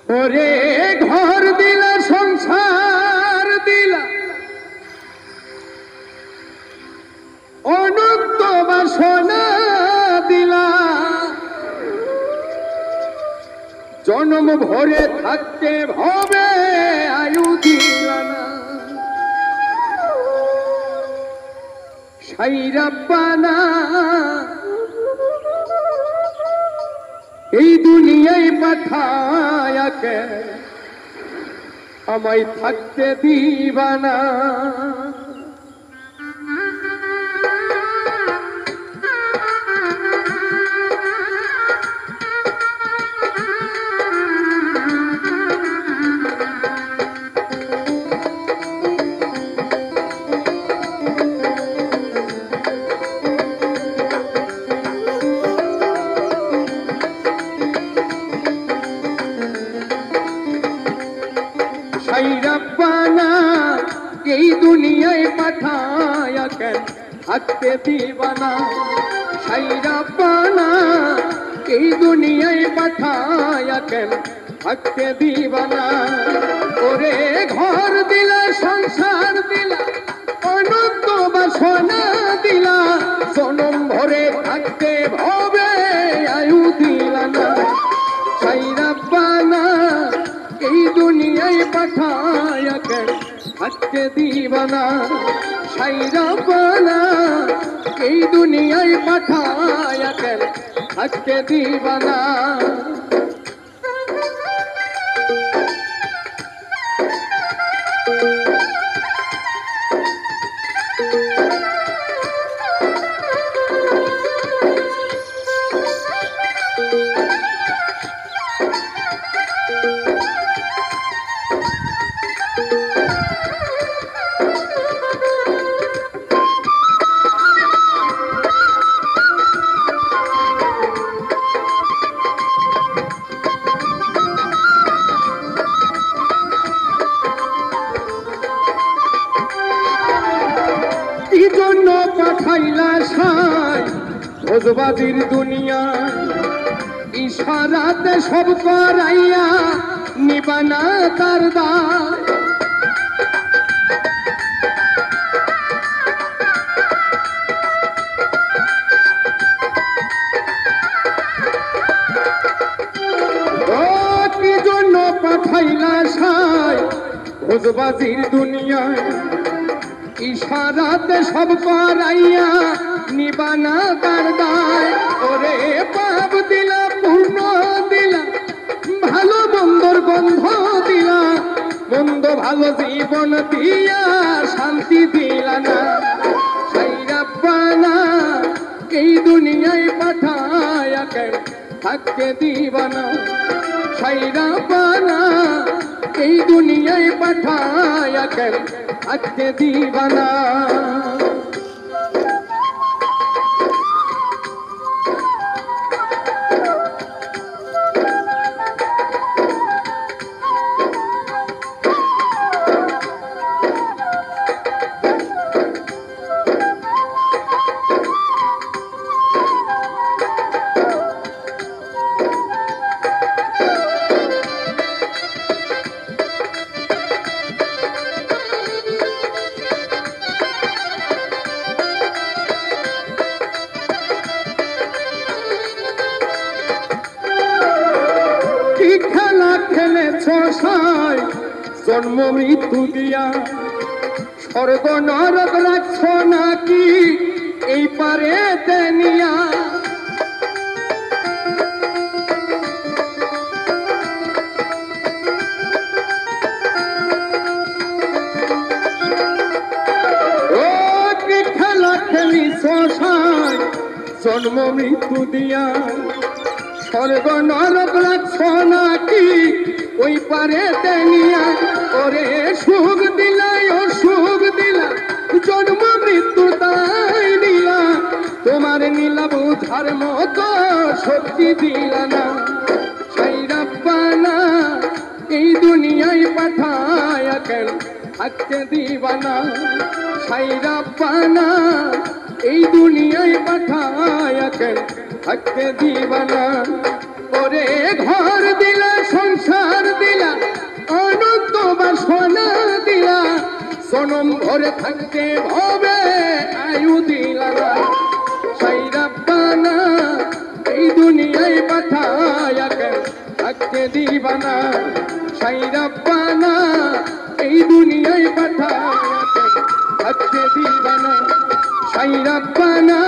ওরে ঘর দিলা সংসার দিলা অনুক্ত বাসনা দিলা জন্ম ভরে থাকতে ভবে আয়ু দিলা না সাইরাব্বানা এই দুনিয়ায় পাঠায়া কে আমায় থাকতে দিবা না সাইরাব্বানা এই দুনিয়ায় পাঠায়া কেন থাকতে দিবা না সাইরাব্বানা এই দুনিয়ায় পাঠায়া কেন থাকতে দিবা না ওরে ঘর দিলা সংসার দিলা অনন্ত বাসনা দিলা জনম ভরে থাকতে ভবে আয়ু দিলা না সাইরাব্বানা এই দুনিয়ায় পাঠায়া কেন থাকতে দিবা না সাইরাব্বানা এই দুনিয়ায় পাঠায়া কেন থাকতে দিবা না জন্য পাঠাইলা সাই ভোজবাজির দুনিয়া ইশারাতে সব করাইয়া নিবানা তার দায় কি জন্য পাঠাইলা সাই ভোজবাজির দুনিয়ায় ইশারাতে সব করাইয়া নিবানা তার দায় ওরে পাপ দিলা পূর্ণ দিলা ভালো মন্দর গন্ধ দিলা মন্দ ভালো জীবন দিয়া শান্তি দিলা না সাইরাব্বানা এই দুনিয়ায় পাঠায়া কেন থাকতে দিবা না সাইরাব্বানা এই দুনিয়ায় পাঠায়া কেন থাকতে দিবা না খেলা খেলেছ সাই জন্ম মৃত্যু দিয়া স্বর্গ নরক রাখছ নাকি এই পারে তেনিয়া ও কি খেলা খেলিছ সাই জন্ম মৃত্যু দিয়া স্বর্গ নরক রাখছ নাকি ওই পারে তেনিয়া ওরে সুখ দিলা ও সুখ দিলা জন্ম মৃত্যু তাই দিলা তোমার নীলা বুঝার মতো শক্তি দিলা না সাইরাব্বানা এই দুনিয়ায় পাঠায়া কেন থাকতে দিবা না সাইরাব্বানা এই দুনিয়ায় পাঠায়া কেন থাকতে দিবা না ওরে ঘর দিলা সংসার সনম ভরে থাকতে হবে আয়ু দিলানা সাই রব্বানা এই দুনিয়ায় পাঠায়া কেন থাকতে দিবানা সাই রব্বানা এই দুনিয়ায় পাঠায়া কেন থাকতে দিবানা সাই রব্বানা